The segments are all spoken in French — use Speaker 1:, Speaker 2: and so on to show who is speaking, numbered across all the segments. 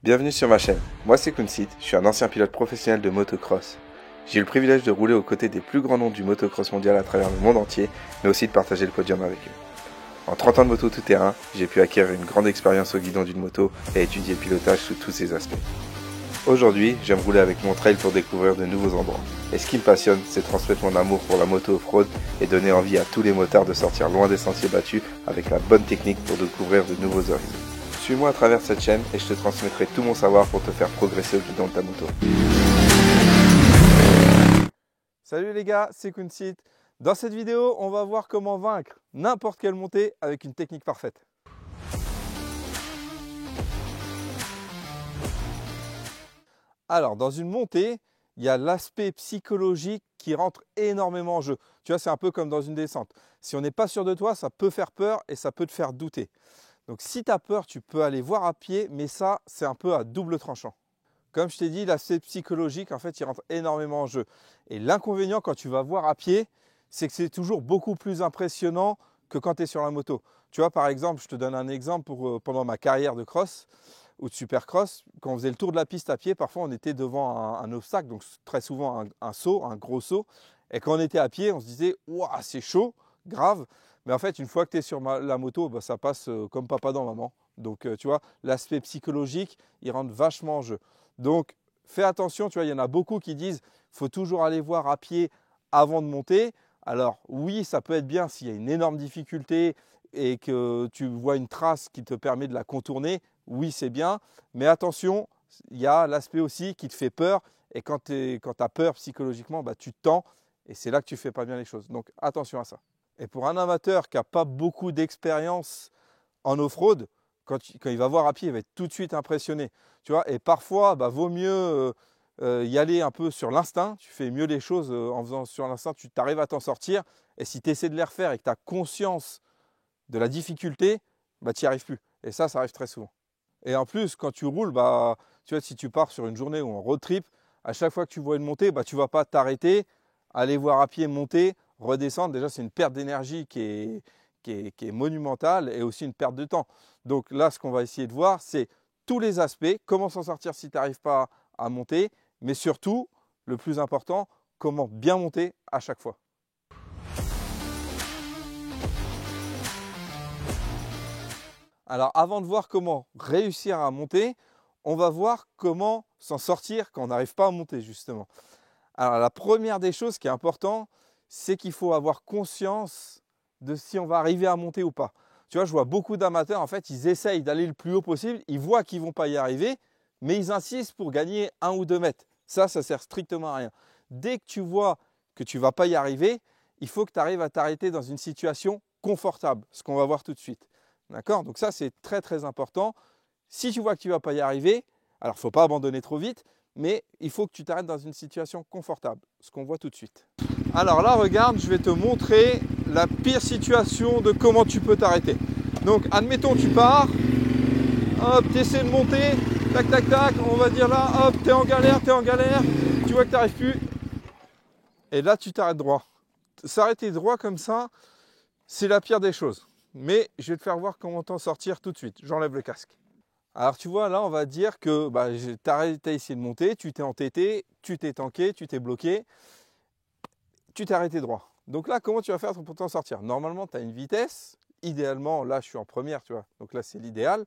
Speaker 1: Bienvenue sur ma chaîne, moi c'est Kunsit, je suis un ancien pilote professionnel de motocross. J'ai eu le privilège de rouler aux côtés des plus grands noms du motocross mondial à travers le monde entier, mais aussi de partager le podium avec eux. En 30 ans de moto tout terrain, j'ai pu acquérir une grande expérience au guidon d'une moto et étudier le pilotage sous tous ses aspects. Aujourd'hui, j'aime rouler avec mon trail pour découvrir de nouveaux endroits. Et ce qui me passionne, c'est transmettre mon amour pour la moto off-road et donner envie à tous les motards de sortir loin des sentiers battus avec la bonne technique pour découvrir de nouveaux horizons. Suis-moi à travers cette chaîne et je te transmettrai tout mon savoir pour te faire progresser au guidon de ta moto. Salut les gars, c'est Kunsit. Dans cette vidéo, on va voir comment vaincre n'importe quelle montée avec une technique parfaite. Alors, dans une montée, il y a l'aspect psychologique qui rentre énormément en jeu. Tu vois, c'est un peu comme dans une descente. Si on n'est pas sûr de toi, ça peut faire peur et ça peut te faire douter. Donc si tu as peur, tu peux aller voir à pied, mais ça, c'est un peu à double tranchant. Comme je t'ai dit, l'aspect psychologique, en fait, il rentre énormément en jeu. Et l'inconvénient quand tu vas voir à pied, c'est que c'est toujours beaucoup plus impressionnant que quand tu es sur la moto. Tu vois, par exemple, je te donne un exemple pendant ma carrière de cross ou de supercross. Quand on faisait le tour de la piste à pied, parfois on était devant un obstacle, donc très souvent un saut, un gros saut. Et quand on était à pied, on se disait « Ouah, c'est chaud, grave ». Mais en fait, une fois que tu es sur la moto, bah, ça passe comme papa dans maman. Donc, tu vois, l'aspect psychologique, il rentre vachement en jeu. Donc, fais attention, tu vois, il y en a beaucoup qui disent qu'il faut toujours aller voir à pied avant de monter. Alors, oui, ça peut être bien s'il y a une énorme difficulté et que tu vois une trace qui te permet de la contourner. Oui, c'est bien. Mais attention, il y a l'aspect aussi qui te fait peur. Et quand tu as peur psychologiquement, bah, tu te tends. Et c'est là que tu ne fais pas bien les choses. Donc, attention à ça. Et pour un amateur qui n'a pas beaucoup d'expérience en off-road, quand il va voir à pied, il va être tout de suite impressionné. Tu vois, et parfois, bah, vaut mieux y aller un peu sur l'instinct. Tu fais mieux les choses en faisant sur l'instinct, tu t'arrives à t'en sortir. Et si tu essaies de les refaire et que tu as conscience de la difficulté, bah, tu n'y arrives plus. Et ça arrive très souvent. Et en plus, quand tu roules, bah, tu vois, si tu pars sur une journée ou en road trip, à chaque fois que tu vois une montée, bah, tu ne vas pas t'arrêter, aller voir à pied, monter, redescendre. Déjà, c'est une perte d'énergie qui est monumentale et aussi une perte de temps. Donc là, ce qu'on va essayer de voir, c'est tous les aspects, comment s'en sortir si tu n'arrives pas à monter, mais surtout, le plus important, comment bien monter à chaque fois. Alors avant de voir comment réussir à monter, on va voir comment s'en sortir quand on n'arrive pas à monter justement. Alors la première des choses qui est important, c'est qu'il faut avoir conscience de si on va arriver à monter ou pas. Tu vois, je vois beaucoup d'amateurs, en fait, ils essayent d'aller le plus haut possible, ils voient qu'ils ne vont pas y arriver, mais ils insistent pour gagner 1 ou 2 mètres. Ça sert strictement à rien. Dès que tu vois que tu ne vas pas y arriver, il faut que tu arrives à t'arrêter dans une situation confortable, ce qu'on va voir tout de suite. D'accord? Donc ça, c'est très très important. Si tu vois que tu ne vas pas y arriver, alors il ne faut pas abandonner trop vite, mais il faut que tu t'arrêtes dans une situation confortable, ce qu'on voit tout de suite. Alors là, regarde, je vais te montrer la pire situation de comment tu peux t'arrêter. Donc, admettons, tu pars, hop, tu essaies de monter, tac, tac, tac, on va dire là, hop, tu es en galère, tu vois que tu n'arrives plus, et là, tu t'arrêtes droit. S'arrêter droit comme ça, c'est la pire des choses. Mais je vais te faire voir comment t'en sortir tout de suite. J'enlève le casque. Alors tu vois, là on va dire que tu as essayé de monter, tu t'es entêté, tu t'es tanké, tu t'es bloqué, tu t'es arrêté droit. Donc là, comment tu vas faire pour t'en sortir? Normalement, tu as une vitesse. Idéalement, là je suis en première, tu vois. Donc là, c'est l'idéal.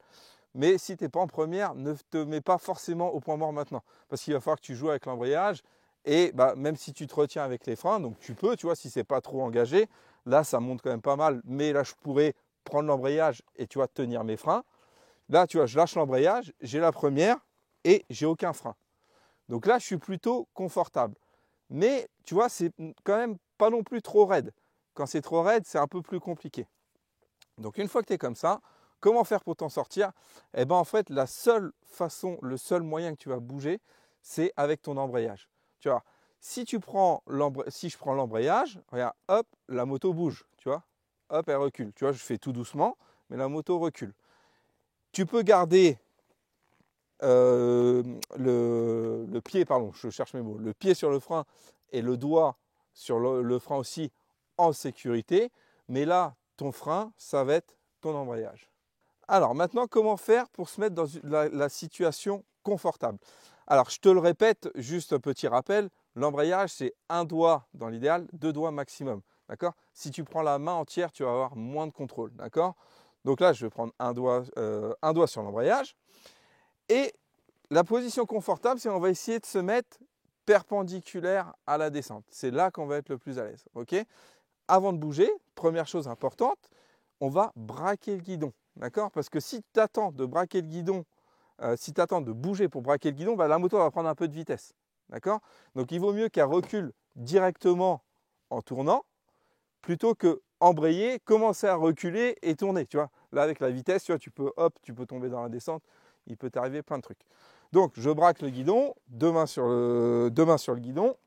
Speaker 1: Mais si tu n'es pas en première, ne te mets pas forcément au point mort maintenant. Parce qu'il va falloir que tu joues avec l'embrayage. Et même si tu te retiens avec les freins, donc tu peux, tu vois, si ce n'est pas trop engagé, là ça monte quand même pas mal. Mais là, je pourrais prendre l'embrayage et tu vois, tenir mes freins. Là, tu vois, je lâche l'embrayage, j'ai la première et j'ai aucun frein. Donc là, je suis plutôt confortable. Mais tu vois, c'est quand même pas non plus trop raide. Quand c'est trop raide, c'est un peu plus compliqué. Donc une fois que tu es comme ça, comment faire pour t'en sortir? Eh bien en fait, la seule façon, le seul moyen que tu vas bouger, c'est avec ton embrayage. Tu vois, si je prends l'embrayage, regarde, hop, la moto bouge, tu vois, hop, elle recule. Tu vois, je fais tout doucement, mais la moto recule. Tu peux garder le pied, pardon, je cherche mes mots, le pied sur le frein et le doigt sur le frein aussi en sécurité, mais là, ton frein, ça va être ton embrayage. Alors maintenant, comment faire pour se mettre dans la situation confortable? Alors je te le répète, juste un petit rappel, l'embrayage c'est un doigt dans l'idéal, 2 doigts maximum. D'accord? Si tu prends la main entière, tu vas avoir moins de contrôle. D'accord? Donc là, je vais prendre un doigt sur l'embrayage. Et la position confortable, c'est on va essayer de se mettre perpendiculaire à la descente. C'est là qu'on va être le plus à l'aise. Ok? Avant de bouger, première chose importante, on va braquer le guidon. D'accord? Parce que si tu attends de braquer le guidon, si tu attends de bouger pour braquer le guidon, bah, la moto va prendre un peu de vitesse. D'accord? Donc il vaut mieux qu'elle recule directement en tournant plutôt que embrayer, commencer à reculer et tourner. Tu vois? Là, avec la vitesse, tu peux tomber dans la descente. Il peut t'arriver plein de trucs. Donc, je braque le guidon, deux mains sur le guidon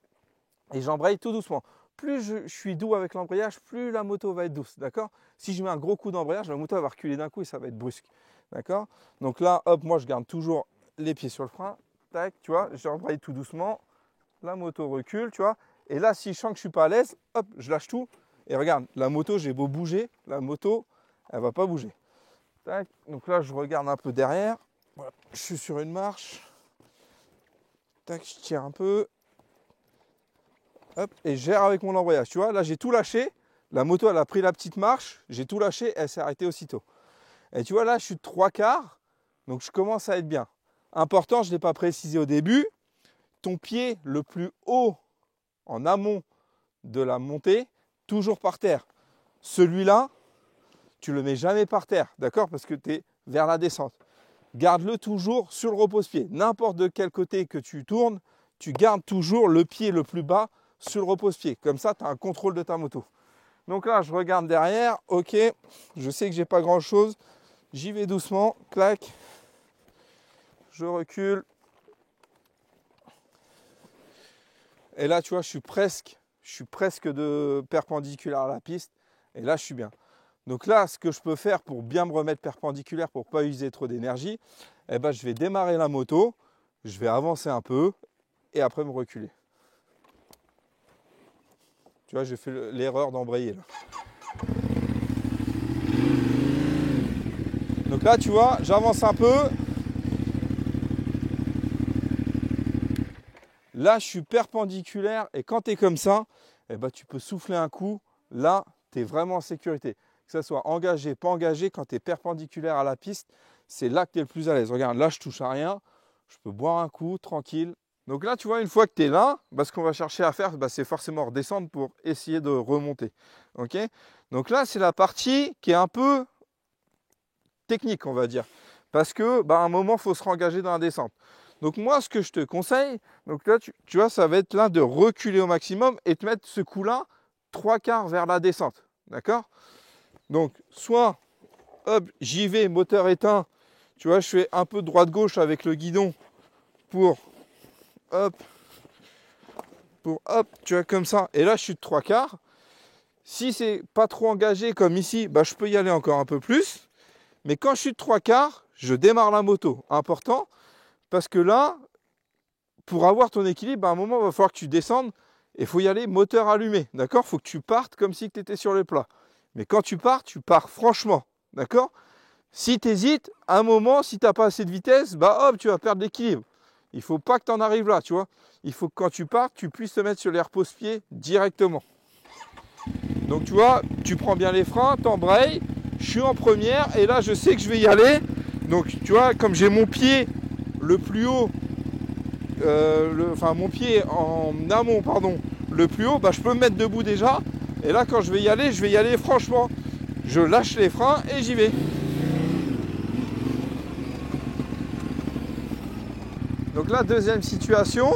Speaker 1: et j'embraye tout doucement. Plus je suis doux avec l'embrayage, plus la moto va être douce. D'accord? Si je mets un gros coup d'embrayage, la moto va reculer d'un coup et ça va être brusque. D'accord? Donc là, hop, moi je garde toujours les pieds sur le frein. Tac, tu vois, j'embraye tout doucement. La moto recule, tu vois. Et là, si je sens que je suis pas à l'aise, hop, je lâche tout. Et regarde, la moto, j'ai beau bouger, la moto, elle va pas bouger. Tac, donc là, je regarde un peu derrière. Voilà, je suis sur une marche. Tac, je tire un peu. Hop, et je gère avec mon embrayage. Tu vois, là, j'ai tout lâché. La moto, elle a pris la petite marche. J'ai tout lâché, elle s'est arrêtée aussitôt. Et tu vois, là, je suis de 3/4. Donc, je commence à être bien. Important, je ne l'ai pas précisé au début. Ton pied le plus haut en amont de la montée, toujours par terre. Celui-là, tu ne le mets jamais par terre, d'accord? Parce que tu es vers la descente. Garde-le toujours sur le repose-pied. N'importe de quel côté que tu tournes, tu gardes toujours le pied le plus bas sur le repose-pied. Comme ça, tu as un contrôle de ta moto. Donc là, je regarde derrière. Ok, je sais que j'ai pas grand-chose. J'y vais doucement. Clac. Je recule. Et là, tu vois, je suis presque de perpendiculaire à la piste. Et là, je suis bien. Donc là, ce que je peux faire pour bien me remettre perpendiculaire, pour ne pas user trop d'énergie, eh ben, je vais démarrer la moto, je vais avancer un peu et après me reculer. Tu vois, j'ai fait l'erreur d'embrayer là. Donc là, tu vois, j'avance un peu. Là, je suis perpendiculaire et quand tu es comme ça, eh ben, tu peux souffler un coup. Là, tu es vraiment en sécurité. Que ça soit engagé, pas engagé, quand tu es perpendiculaire à la piste, c'est là que tu es le plus à l'aise. Regarde, là, je touche à rien. Je peux boire un coup, tranquille. Donc là, tu vois, une fois que tu es là, bah, ce qu'on va chercher à faire, bah, c'est forcément redescendre pour essayer de remonter. Okay? Donc là, c'est la partie qui est un peu technique, on va dire. Parce que, bah, à un moment, il faut se réengager dans la descente. Donc moi, ce que je te conseille, donc là, tu vois, ça va être là de reculer au maximum et te mettre ce coup-là 3/4 vers la descente. D'accord? Donc, soit, hop, j'y vais, moteur éteint. Tu vois, je fais un peu droite-gauche avec le guidon pour, hop, tu vois, comme ça. Et là, je suis de 3/4. Si c'est pas trop engagé comme ici, bah, je peux y aller encore un peu plus. Mais quand je suis de 3/4, je démarre la moto. Important, parce que là, pour avoir ton équilibre, à un moment, il va falloir que tu descendes et il faut y aller moteur allumé. D'accord? Il faut que tu partes comme si tu étais sur le plat. Mais quand tu pars franchement. D'accord? Si tu hésites, à un moment, si tu n'as pas assez de vitesse, bah hop, tu vas perdre l'équilibre. Il ne faut pas que tu en arrives là, tu vois. Il faut que quand tu pars, tu puisses te mettre sur les repose-pieds directement. Donc tu vois, tu prends bien les freins, t'embrayes, je suis en première et là je sais que je vais y aller. Donc tu vois, comme j'ai mon pied le plus haut, mon pied en amont, pardon, le plus haut, bah, je peux me mettre debout déjà. Et là quand je vais y aller franchement. Je lâche les freins et j'y vais. Donc là, deuxième situation.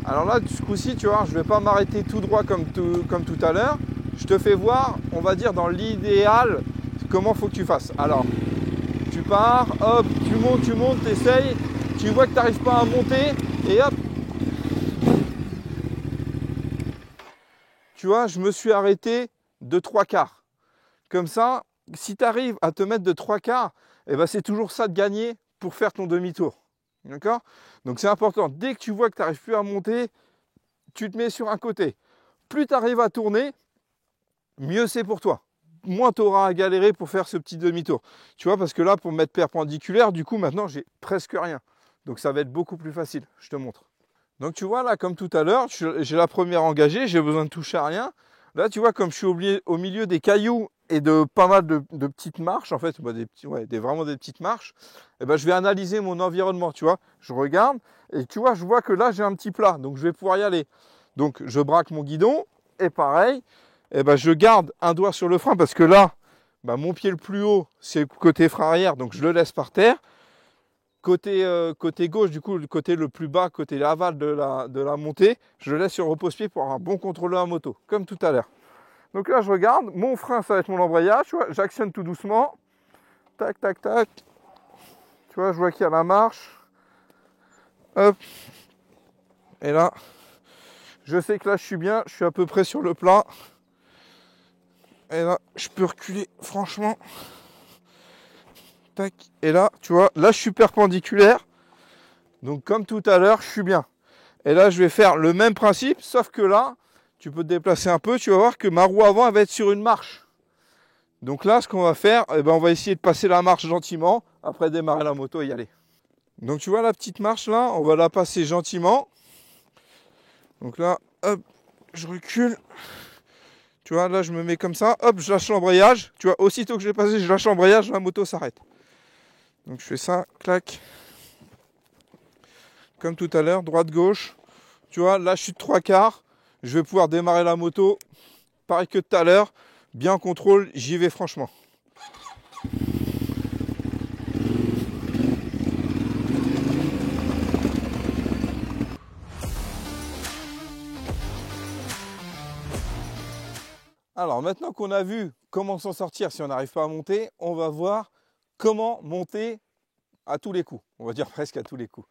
Speaker 1: Alors là, ce coup-ci, tu vois, je ne vais pas m'arrêter tout droit comme tout à l'heure. Je te fais voir, on va dire dans l'idéal, comment il faut que tu fasses. Alors, tu pars, hop, tu montes, tu essayes. Tu vois que tu n'arrives pas à monter et hop. Tu vois, je me suis arrêté de 3/4. Comme ça, si tu arrives à te mettre de 3/4, eh ben, c'est toujours ça de gagner pour faire ton demi-tour. D'accord? Donc c'est important. Dès que tu vois que tu n'arrives plus à monter, tu te mets sur un côté. Plus tu arrives à tourner, mieux c'est pour toi. moins tu auras à galérer pour faire ce petit demi-tour. Tu vois, parce que là, pour me mettre perpendiculaire, du coup, maintenant, j'ai presque rien. Donc, ça va être beaucoup plus facile. Je te montre. Donc, tu vois, là, comme tout à l'heure, j'ai la première engagée, j'ai besoin de toucher à rien. Là, tu vois, comme je suis au milieu des cailloux et de pas mal de petites marches, en fait, bah, vraiment des petites marches, et ben, je vais analyser mon environnement, tu vois. Je regarde et tu vois, je vois que là, j'ai un petit plat, donc je vais pouvoir y aller. Donc, je braque mon guidon et pareil, et ben, je garde un doigt sur le frein parce que là, bah, mon pied le plus haut, c'est le côté frein arrière, donc je le laisse par terre. Côté gauche, du coup, le côté le plus bas, côté aval de la montée, je le laisse sur repose-pied pour avoir un bon contrôle de la moto, comme tout à l'heure. Donc là, je regarde, mon frein, ça va être mon embrayage, tu vois, j'actionne tout doucement. Tac, tac, tac. Tu vois, je vois qu'il y a la marche. Hop. Et là, je sais que là, je suis bien, je suis à peu près sur le plat. Et là, je peux reculer, franchement. Tac. Et là, tu vois, là, je suis perpendiculaire. Donc, comme tout à l'heure, je suis bien. Et là, je vais faire le même principe, sauf que là, tu peux te déplacer un peu, tu vas voir que ma roue avant, elle va être sur une marche. Donc là, ce qu'on va faire, eh ben, on va essayer de passer la marche gentiment, après démarrer la moto et y aller. Donc tu vois la petite marche là, on va la passer gentiment. Donc là, hop, je recule. Tu vois, là, je me mets comme ça, hop, je lâche l'embrayage. Tu vois, aussitôt que je l'ai passé, je lâche l'embrayage, la moto s'arrête. Donc je fais ça, clac. Comme tout à l'heure, droite-gauche. Tu vois, là, je suis de 3/4. Je vais pouvoir démarrer la moto. Pareil que tout à l'heure. Bien contrôle, j'y vais franchement. Alors maintenant qu'on a vu comment s'en sortir si on n'arrive pas à monter, on va voir comment monter à tous les coups. On va dire presque à tous les coups.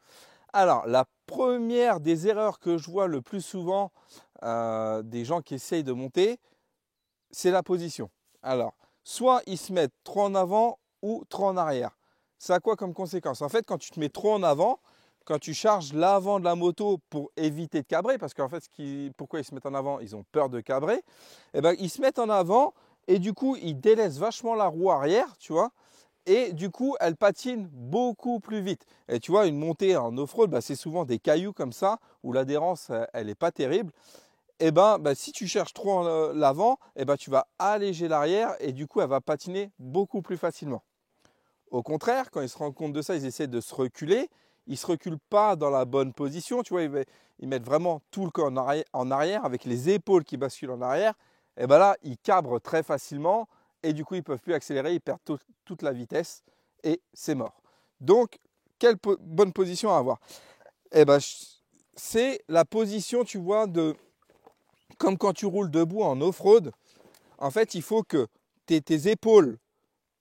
Speaker 1: Alors la première des erreurs que je vois le plus souvent des gens qui essayent de monter, c'est la position. Alors, soit ils se mettent trop en avant ou trop en arrière. Ça a quoi comme conséquence? En fait, quand tu te mets trop en avant, quand tu charges l'avant de la moto pour éviter de cabrer, parce qu'en fait, pourquoi ils se mettent en avant? Ils ont peur de cabrer. Eh ben, ils se mettent en avant et du coup, ils délaissent vachement la roue arrière, tu vois. Et du coup, elle patine beaucoup plus vite. Et tu vois, une montée en off-road, bah, c'est souvent des cailloux comme ça, où l'adhérence, elle n'est pas terrible. Et ben, si tu cherches trop en l'avant, et ben, tu vas alléger l'arrière et du coup, elle va patiner beaucoup plus facilement. Au contraire, quand ils se rendent compte de ça, ils essaient de se reculer. Ils ne se reculent pas dans la bonne position. Tu vois, ils mettent vraiment tout le corps en arrière avec les épaules qui basculent en arrière. Et ben là, ils cabrent très facilement et du coup, ils ne peuvent plus accélérer. Ils perdent toute la vitesse et c'est mort. Donc, quelle bonne position à avoir? Eh ben, c'est la position, tu vois, comme quand tu roules debout en off-road. En fait, il faut que tu aies tes épaules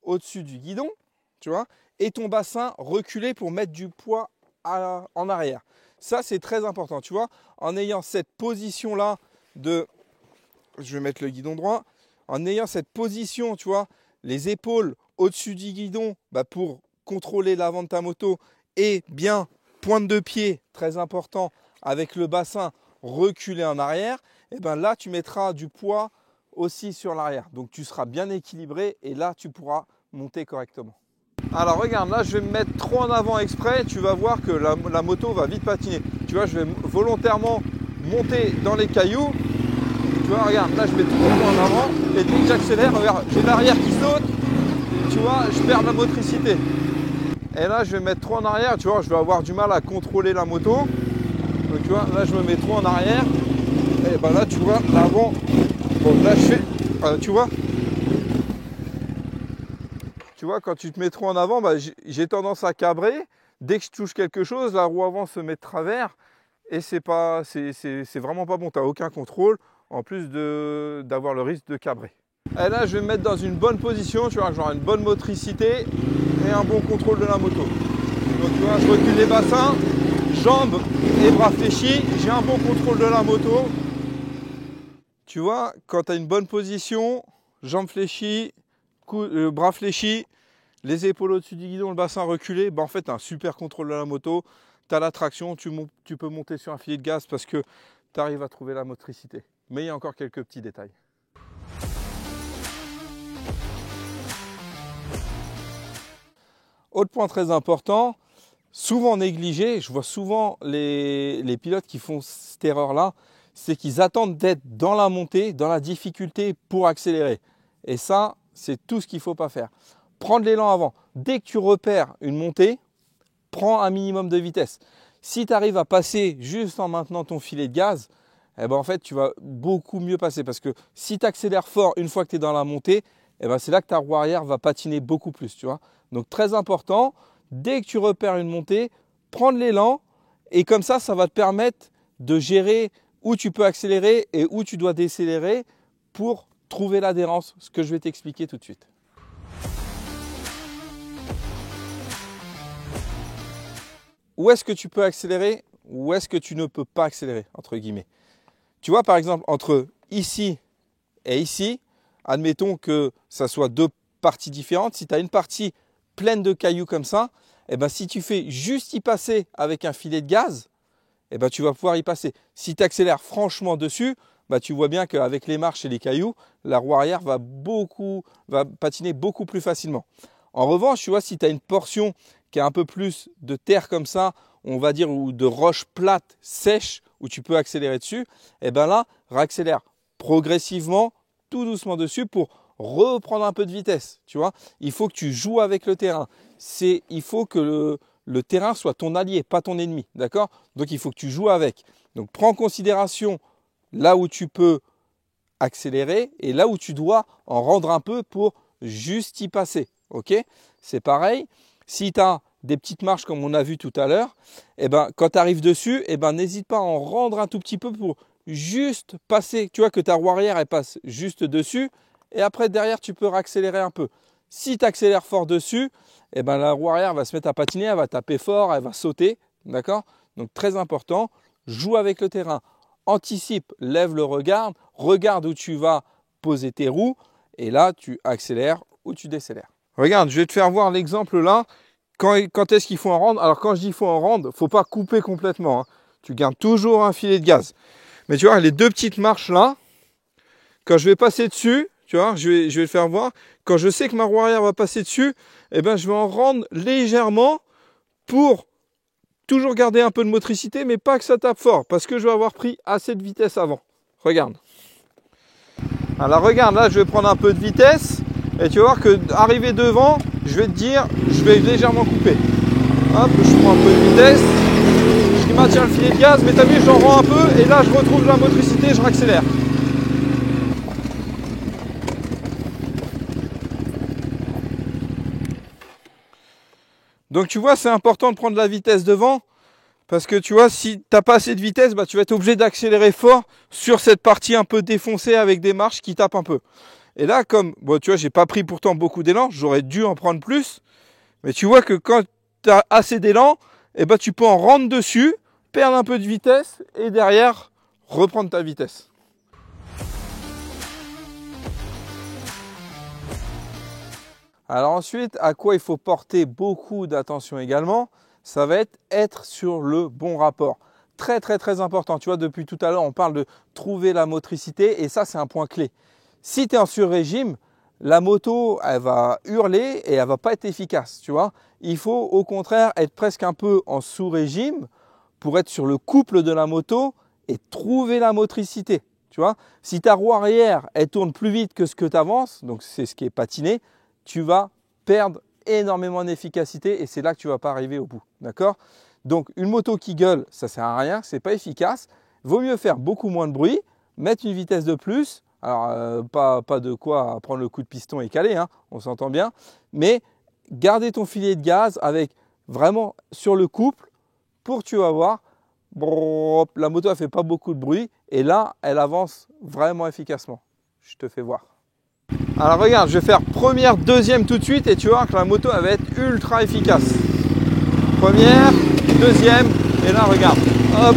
Speaker 1: au-dessus du guidon, tu vois, et ton bassin reculé pour mettre du poids en arrière. Ça, c'est très important, tu vois, en ayant cette position-là je vais mettre le guidon droit, en ayant cette position, tu vois, les épaules au-dessus du guidon pour contrôler l'avant de ta moto et bien pointe de pied, très important, avec le bassin reculé en arrière, et ben là, tu mettras du poids aussi sur l'arrière. Donc, tu seras bien équilibré et là, tu pourras monter correctement. Alors regarde, là je vais me mettre trop en avant exprès, tu vas voir que la moto va vite patiner. Tu vois, je vais volontairement monter dans les cailloux. Tu vois, regarde, là je mets trop en avant et dès que j'accélère, regarde, j'ai l'arrière qui saute. Et tu vois, je perds la motricité. Et là je vais me mettre trop en arrière, tu vois, je vais avoir du mal à contrôler la moto. Donc tu vois, là je me mets trop en arrière. Et ben là tu vois, l'avant, bon là je fais, tu vois. Tu vois, quand tu te mets trop en avant, j'ai tendance à cabrer. Dès que je touche quelque chose, la roue avant se met de travers. Et c'est vraiment pas bon. Tu n'as aucun contrôle, en plus d'avoir le risque de cabrer. Et là, je vais me mettre dans une bonne position. Tu vois, genre une bonne motricité et un bon contrôle de la moto. Donc tu vois, je recule les bassins, jambes et bras fléchis. J'ai un bon contrôle de la moto. Tu vois, quand tu as une bonne position, jambes fléchies, bras fléchis, les épaules au-dessus du guidon, le bassin reculé, en fait, tu as un super contrôle de la moto, tu as la traction, tu peux monter sur un filet de gaz parce que tu arrives à trouver la motricité. Mais il y a encore quelques petits détails. Autre point très important, souvent négligé, je vois souvent les pilotes qui font cette erreur-là, c'est qu'ils attendent d'être dans la montée, dans la difficulté pour accélérer. Et ça, c'est tout ce qu'il ne faut pas faire. Prendre l'élan avant. Dès que tu repères une montée, prends un minimum de vitesse. Si tu arrives à passer juste en maintenant ton filet de gaz, eh ben en fait, tu vas beaucoup mieux passer. Parce que si tu accélères fort une fois que tu es dans la montée, eh ben c'est là que ta roue arrière va patiner beaucoup plus. Tu vois. Donc très important, dès que tu repères une montée, prendre l'élan. Et comme ça va te permettre de gérer où tu peux accélérer et où tu dois décélérer pour trouver l'adhérence, ce que je vais t'expliquer tout de suite. Où est-ce que tu peux accélérer? Où est-ce que tu ne peux pas accélérer, entre guillemets? Tu vois, par exemple, entre ici et ici, admettons que ça soit deux parties différentes. Si tu as une partie pleine de cailloux comme ça, eh ben, si tu fais juste y passer avec un filet de gaz, eh ben, tu vas pouvoir y passer. Si tu accélères franchement dessus, bah, tu vois bien qu'avec les marches et les cailloux, la roue arrière va patiner beaucoup plus facilement. En revanche, tu vois, si tu as une portion qui a un peu plus de terre comme ça, on va dire, ou de roches plates, sèches, où tu peux accélérer dessus, et bien là, réaccélère progressivement, tout doucement dessus pour reprendre un peu de vitesse. Tu vois, il faut que tu joues avec le terrain. Il faut que le terrain soit ton allié, pas ton ennemi. D'accord? Donc, il faut que tu joues avec. Donc, prends en considération là où tu peux accélérer et là où tu dois en rendre un peu pour juste y passer. Ok? C'est pareil. Si tu as des petites marches comme on a vu tout à l'heure, eh ben, quand tu arrives dessus, eh ben, n'hésite pas à en rendre un tout petit peu pour juste passer. Tu vois que ta roue arrière elle passe juste dessus et après derrière tu peux réaccélérer un peu. Si tu accélères fort dessus, eh ben, la roue arrière va se mettre à patiner, elle va taper fort, elle va sauter. D'accord? Donc très important, joue avec le terrain. Anticipe, lève le regard, regarde où tu vas poser tes roues et là tu accélères ou tu décélères. Regarde, je vais te faire voir l'exemple là. Quand est-ce qu'il faut en rendre? Alors quand je dis faut en rendre, il ne faut pas couper complètement. Hein. Tu gardes toujours un filet de gaz. Mais tu vois, les deux petites marches là, quand je vais passer dessus, tu vois, je vais le faire voir. Quand je sais que ma roue arrière va passer dessus, eh ben, je vais en rendre légèrement pour toujours garder un peu de motricité, mais pas que ça tape fort, parce que je vais avoir pris assez de vitesse avant. Regarde. Alors regarde, là je vais prendre un peu de vitesse, et tu vas voir que arrivé devant, je vais te dire, je vais légèrement couper. Hop, je prends un peu de vitesse, je maintiens le filet de gaz, mais t'as vu, j'en rends un peu, et là je retrouve la motricité, je réaccélère. Donc tu vois, c'est important de prendre la vitesse devant, parce que tu vois, si tu n'as pas assez de vitesse, bah, tu vas être obligé d'accélérer fort sur cette partie un peu défoncée avec des marches qui tapent un peu. Et là, comme, bon, tu vois, j'ai pas pris pourtant beaucoup d'élan, j'aurais dû en prendre plus, mais tu vois que quand tu as assez d'élan, eh ben, tu peux en rendre dessus, perdre un peu de vitesse et derrière, reprendre ta vitesse. Alors ensuite, à quoi il faut porter beaucoup d'attention également, ça va être sur le bon rapport. Très très très important. Tu vois, depuis tout à l'heure, on parle de trouver la motricité et ça, c'est un point clé. Si tu es en sur-régime, la moto, elle va hurler et elle va pas être efficace. Tu vois, il faut au contraire être presque un peu en sous-régime pour être sur le couple de la moto et trouver la motricité. Tu vois, si ta roue arrière, elle tourne plus vite que ce que tu avances, donc c'est ce qui est patiné, tu vas perdre énormément d'efficacité et c'est là que tu ne vas pas arriver au bout. D'accord? Donc une moto qui gueule, ça ne sert à rien, ce n'est pas efficace. Vaut mieux faire beaucoup moins de bruit, mettre une vitesse de plus. Alors pas de quoi prendre le coup de piston et caler, hein, on s'entend bien. Mais garder ton filet de gaz avec vraiment sur le couple pour que tu vas voir, la moto ne fait pas beaucoup de bruit et là elle avance vraiment efficacement. Je te fais voir. Alors regarde, je vais faire première, deuxième tout de suite et tu vas voir que la moto elle va être ultra efficace. Première, deuxième, et là regarde, hop,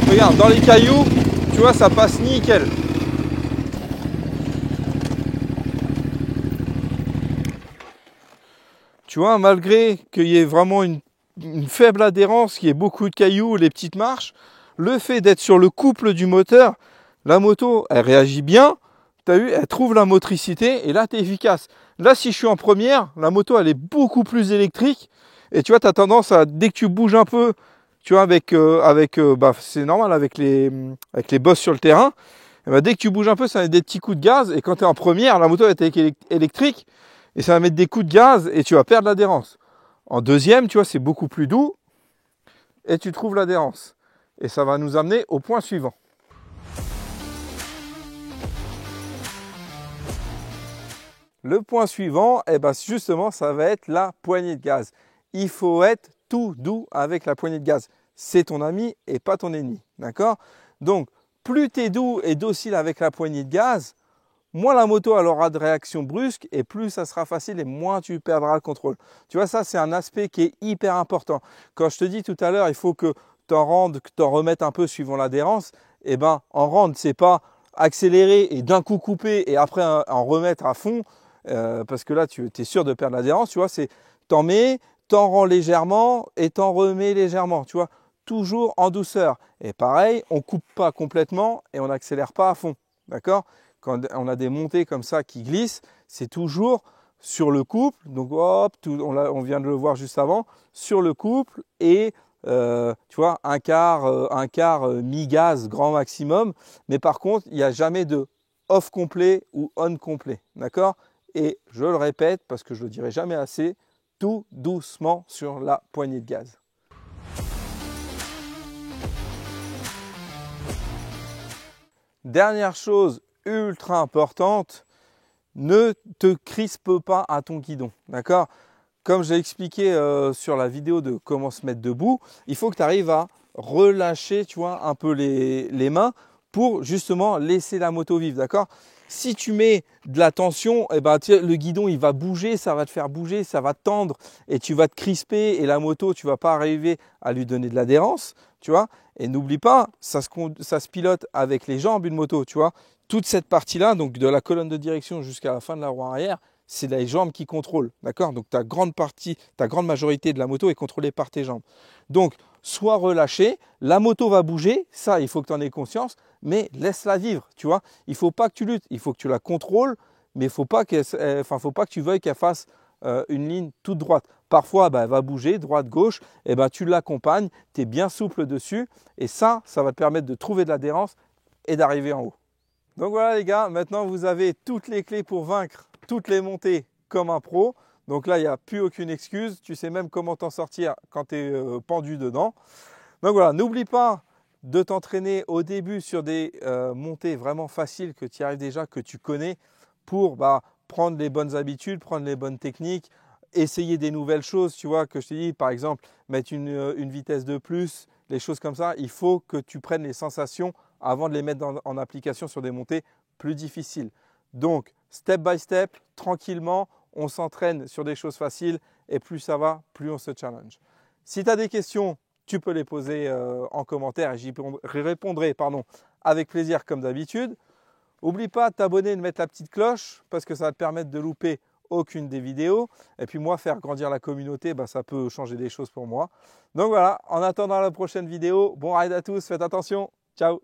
Speaker 1: regarde, dans les cailloux, tu vois, ça passe nickel. Tu vois, malgré qu'il y ait vraiment une faible adhérence, qu'il y ait beaucoup de cailloux, les petites marches, le fait d'être sur le couple du moteur, la moto, elle réagit bien. Tu as vu, elle trouve la motricité et là, tu es efficace. Là, si je suis en première, la moto, elle est beaucoup plus électrique. Et tu vois, tu as tendance à, dès que tu bouges un peu, tu vois, c'est normal avec les bosses sur le terrain, et bah, dès que tu bouges un peu, ça met des petits coups de gaz. Et quand tu es en première, la moto elle est électrique. Et ça va mettre des coups de gaz et tu vas perdre l'adhérence. En deuxième, tu vois, c'est beaucoup plus doux. Et tu trouves l'adhérence. Et ça va nous amener au point suivant. Le point suivant, eh ben justement, ça va être la poignée de gaz. Il faut être tout doux avec la poignée de gaz. C'est ton ami et pas ton ennemi. D'accord? Donc, plus tu es doux et docile avec la poignée de gaz, moins la moto elle aura de réaction brusque et plus ça sera facile et moins tu perdras le contrôle. Tu vois, ça, c'est un aspect qui est hyper important. Quand je te dis tout à l'heure, il faut que tu en rendes, que tu en remettes un peu suivant l'adhérence, eh ben, en rendre, c'est pas accélérer et d'un coup couper et après en remettre à fond. Parce que là, tu es sûr de perdre l'adhérence, tu vois, c'est t'en mets, t'en rends légèrement et t'en remets légèrement, tu vois, toujours en douceur. Et pareil, on ne coupe pas complètement et on n'accélère pas à fond, d'accord? Quand on a des montées comme ça qui glissent, c'est toujours sur le couple, donc hop, on vient de le voir juste avant, sur le couple et tu vois, un quart mi-gaz grand maximum, mais par contre, il n'y a jamais de off complet ou on complet, d'accord? Et je le répète parce que je ne le dirai jamais assez, tout doucement sur la poignée de gaz. Dernière chose ultra importante, ne te crispe pas à ton guidon, d'accord? Comme j'ai expliqué sur la vidéo de comment se mettre debout, il faut que tu arrives à relâcher, tu vois, un peu les mains pour justement laisser la moto vivre, d'accord? Si tu mets de la tension, eh ben, le guidon il va bouger, ça va te faire bouger, ça va tendre et tu vas te crisper et la moto, tu ne vas pas arriver à lui donner de l'adhérence, tu vois. Et n'oublie pas, ça se pilote avec les jambes une moto, tu vois. Toute cette partie-là, donc de la colonne de direction jusqu'à la fin de la roue arrière, c'est les jambes qui contrôlent, d'accord? Donc ta grande majorité de la moto est contrôlée par tes jambes. Donc, sois relâché, la moto va bouger, ça il faut que tu en aies conscience, mais laisse-la vivre, tu vois. Il ne faut pas que tu luttes, il faut que tu la contrôles, mais il ne faut pas que tu veuilles qu'elle fasse une ligne toute droite. Parfois, elle va bouger, droite, gauche, et tu l'accompagnes, tu es bien souple dessus, et ça va te permettre de trouver de l'adhérence et d'arriver en haut. Donc voilà les gars, maintenant vous avez toutes les clés pour vaincre toutes les montées comme un pro. Donc là, il n'y a plus aucune excuse. Tu sais même comment t'en sortir quand tu es pendu dedans. Donc voilà, n'oublie pas de t'entraîner au début sur des montées vraiment faciles que tu y arrives déjà, que tu connais, pour prendre les bonnes habitudes, prendre les bonnes techniques, essayer des nouvelles choses. Tu vois, que je te dis, par exemple, mettre une vitesse de plus, les choses comme ça. Il faut que tu prennes les sensations avant de les mettre en application sur des montées plus difficiles. Donc, step by step, tranquillement, on s'entraîne sur des choses faciles et plus ça va, plus on se challenge. Si tu as des questions, tu peux les poser en commentaire et j'y répondrai avec plaisir comme d'habitude. N'oublie pas de t'abonner et de mettre la petite cloche parce que ça va te permettre de louper aucune des vidéos. Et puis moi, faire grandir la communauté, ça peut changer des choses pour moi. Donc voilà, en attendant la prochaine vidéo, bon ride à tous, faites attention, ciao!